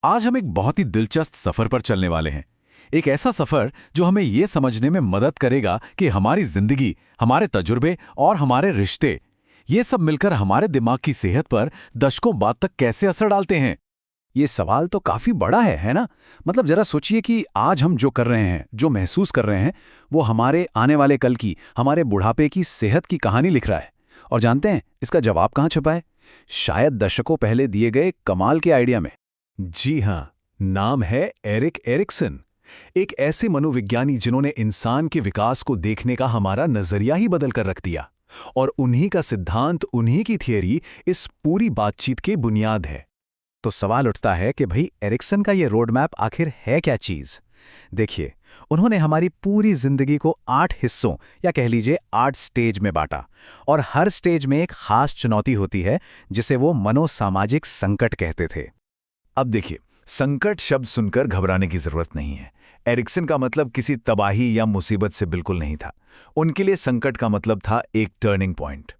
आज हम एक बहुत ही दिलचस्प सफर पर चलने वाले हैं। एक ऐसा सफर जो हमें ये समझने में मदद करेगा कि हमारी जिंदगी, हमारे तजुर्बे और हमारे रिश्ते, ये सब मिलकर हमारे दिमाग की सेहत पर दशकों बाद तक कैसे असर डालते हैं। ये सवाल तो काफी बड़ा है ना? मतलब जरा सोचिए कि आज हम जो कर रहे हैं, जो महसूस कर रहे हैं, वो हमारे आने वाले कल की, हमारे बुढ़ापे की सेहत की कहानी लिख रहा है। और जानते हैं इसका जवाब कहाँ छुपा है? शायद दशकों पहले दिए गए कमाल के आइडिया में। जी हाँ, नाम है एरिक एरिक्सन। एक ऐसे मनोविज्ञानी जिन्होंने इंसान के विकास को देखने का हमारा नजरिया ही बदल कर रख दिया। और उन्हीं का सिद्धांत, उन्हीं की थियरी इस पूरी बातचीत की बुनियाद है। तो सवाल उठता है कि भाई एरिक्सन का ये रोड मैप आखिर है क्या चीज? देखिए, उन्होंने हमारी पूरी जिंदगी को 8 हिस्सों या कह लीजिए 8 स्टेज में बांटा। और हर स्टेज में एक खास चुनौती होती है जिसे वो मनोसामाजिक संकट कहते थे। अब देखिए, संकट शब्द सुनकर घबराने की जरूरत नहीं है। एरिक्सन का मतलब किसी तबाही या मुसीबत से बिल्कुल नहीं था। उनके लिए संकट का मतलब था एक टर्निंग पॉइंट,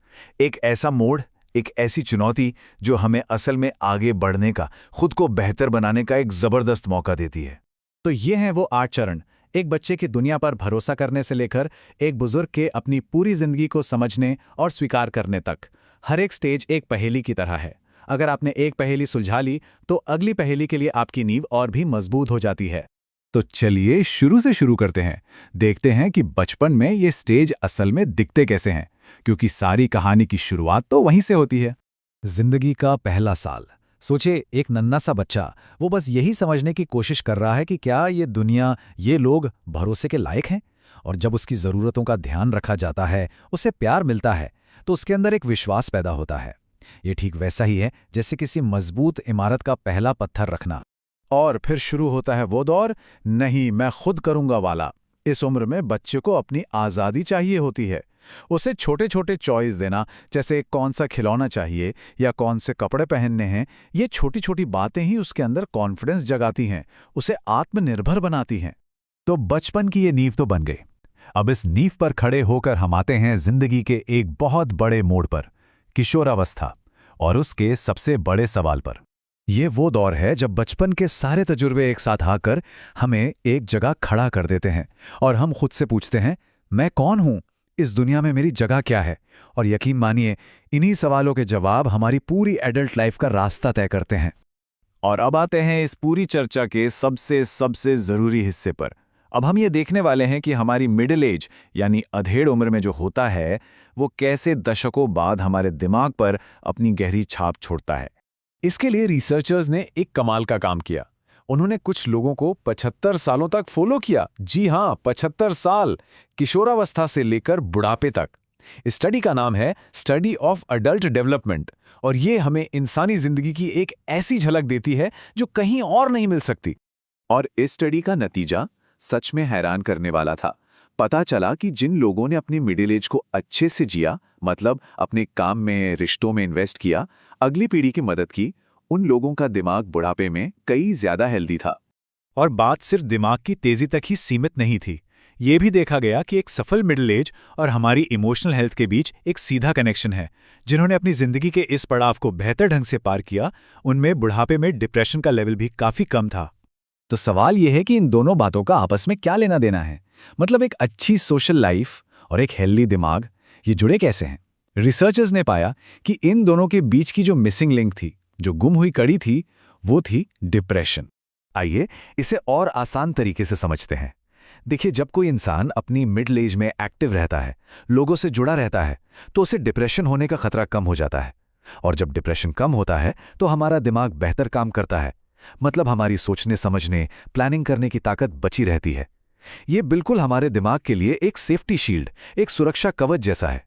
एक ऐसा मोड़, एक ऐसी चुनौती जो हमें असल में आगे बढ़ने का, खुद को बेहतर बनाने का एक जबरदस्त मौका देती है। तो ये हैं वो 8 चरण, एक बच्चे की दुनिया पर भरोसा करने से लेकर एक बुजुर्ग के अपनी पूरी जिंदगी को समझने और स्वीकार करने तक। हर एक स्टेज एक पहेली की तरह है। अगर आपने एक पहेली सुलझा ली तो अगली पहेली के लिए आपकी नींव और भी मजबूत हो जाती है। तो चलिए शुरू से शुरू करते हैं। देखते हैं कि बचपन में ये स्टेज असल में दिखते कैसे हैं, क्योंकि सारी कहानी की शुरुआत तो वहीं से होती है। जिंदगी का पहला साल। सोचे, एक नन्हा सा बच्चा, वो बस यही समझने की कोशिश कर रहा है कि क्या ये दुनिया, ये लोग भरोसे के लायक हैं। और जब उसकी ज़रूरतों का ध्यान रखा जाता है, उसे प्यार मिलता है, तो उसके अंदर एक विश्वास पैदा होता है। ये ठीक वैसा ही है जैसे किसी मजबूत इमारत का पहला पत्थर रखना। और फिर शुरू होता है वो दौर, नहीं मैं खुद करूंगा वाला। इस उम्र में बच्चे को अपनी आज़ादी चाहिए होती है। उसे छोटे छोटे चॉइस देना, जैसे कौन सा खिलौना चाहिए या कौन से कपड़े पहनने हैं, ये छोटी छोटी बातें ही उसके अंदर कॉन्फिडेंस जगाती हैं, उसे आत्मनिर्भर बनाती हैं। तो बचपन की ये नींव तो बन गई। अब इस नींव पर खड़े होकर हम आते हैं जिंदगी के एक बहुत बड़े मोड़ पर, किशोरावस्था, और उसके सबसे बड़े सवाल पर। ये वो दौर है जब बचपन के सारे तजुर्बे एक साथ आकर हमें एक जगह खड़ा कर देते हैं और हम खुद से पूछते हैं, मैं कौन हूं? इस दुनिया में मेरी जगह क्या है? और यकीन मानिए, इन्हीं सवालों के जवाब हमारी पूरी एडल्ट लाइफ का रास्ता तय करते हैं। और अब आते हैं इस पूरी चर्चा के सबसे सबसे जरूरी हिस्से पर। अब हम ये देखने वाले हैं कि हमारी मिडिल एज यानी अधेड़ उम्र में जो होता है, वो कैसे दशकों बाद हमारे दिमाग पर अपनी गहरी छाप छोड़ता है। इसके लिए रिसर्चर्स ने एक कमाल का काम किया। उन्होंने कुछ लोगों को 75 सालों तक फॉलो किया। जी हां, 75 साल, किशोरावस्था से लेकर बुढ़ापे तक। इस स्टडी का नाम है स्टडी ऑफ अडल्ट डेवलपमेंट, और ये हमें इंसानी जिंदगी की एक ऐसी झलक देती है जो कहीं और नहीं मिल सकती। और इस स्टडी का नतीजा सच में हैरान करने वाला था। पता चला कि जिन लोगों ने अपनी मिडिल एज को अच्छे से जिया, मतलब अपने काम में, रिश्तों में इन्वेस्ट किया, अगली पीढ़ी की मदद की, उन लोगों का दिमाग बुढ़ापे में कई ज्यादा हेल्दी था। और बात सिर्फ दिमाग की तेजी तक ही सीमित नहीं थी। ये भी देखा गया कि एक सफल मिडिल एज और हमारी इमोशनल हेल्थ के बीच एक सीधा कनेक्शन है। जिन्होंने अपनी जिंदगी के इस पड़ाव को बेहतर ढंग से पार किया, उनमें बुढ़ापे में डिप्रेशन का लेवल भी काफी कम था। तो सवाल यह है कि इन दोनों बातों का आपस में क्या लेना देना है? मतलब एक अच्छी सोशल लाइफ और एक हेल्दी दिमाग, ये जुड़े कैसे हैं? रिसर्चर्स ने पाया कि इन दोनों के बीच की जो मिसिंग लिंक थी, जो गुम हुई कड़ी थी, वो थी डिप्रेशन। आइए इसे और आसान तरीके से समझते हैं। देखिए, जब कोई इंसान अपनी मिडिल एज में एक्टिव रहता है, लोगों से जुड़ा रहता है, तो उसे डिप्रेशन होने का खतरा कम हो जाता है। और जब डिप्रेशन कम होता है तो हमारा दिमाग बेहतर काम करता है। मतलब हमारी सोचने, समझने, प्लानिंग करने की ताकत बची रहती है। ये बिल्कुल हमारे दिमाग के लिए एक सेफ्टी शील्ड, एक सुरक्षा कवच जैसा है।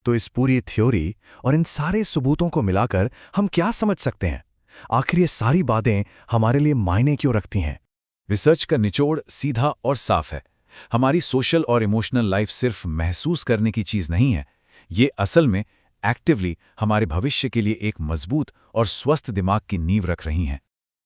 तो इस पूरी थ्योरी और इन सारे सबूतों को मिलाकर हम क्या समझ सकते हैं? आखिर ये सारी बातें हमारे लिए मायने क्यों रखती हैं? रिसर्च का निचोड़ सीधा और साफ है। हमारी सोशल और इमोशनल लाइफ सिर्फ महसूस करने की चीज नहीं है। ये असल में एक्टिवली हमारे भविष्य के लिए एक मजबूत और स्वस्थ दिमाग की नींव रख रही हैं।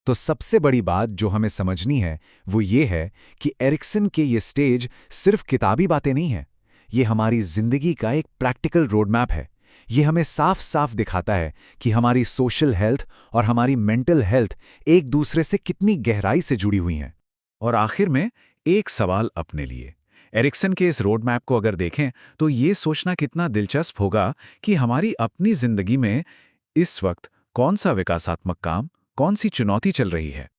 तो सबसे बड़ी बात जो हमें समझनी है वो ये है कि एरिक्सन के ये स्टेज सिर्फ किताबी बातें नहीं हैं। ये हमारी जिंदगी का एक प्रैक्टिकल रोड मैप है। ये हमें साफ साफ दिखाता है कि हमारी सोशल हेल्थ और हमारी मेंटल हेल्थ एक दूसरे से कितनी गहराई से जुड़ी हुई हैं। और आखिर में एक सवाल अपने लिए। एरिक्सन के इस रोड मैप को अगर देखें तो ये सोचना कितना दिलचस्प होगा कि हमारी अपनी जिंदगी में इस वक्त कौन सा विकासात्मक काम, कौन सी चुनौती चल रही है।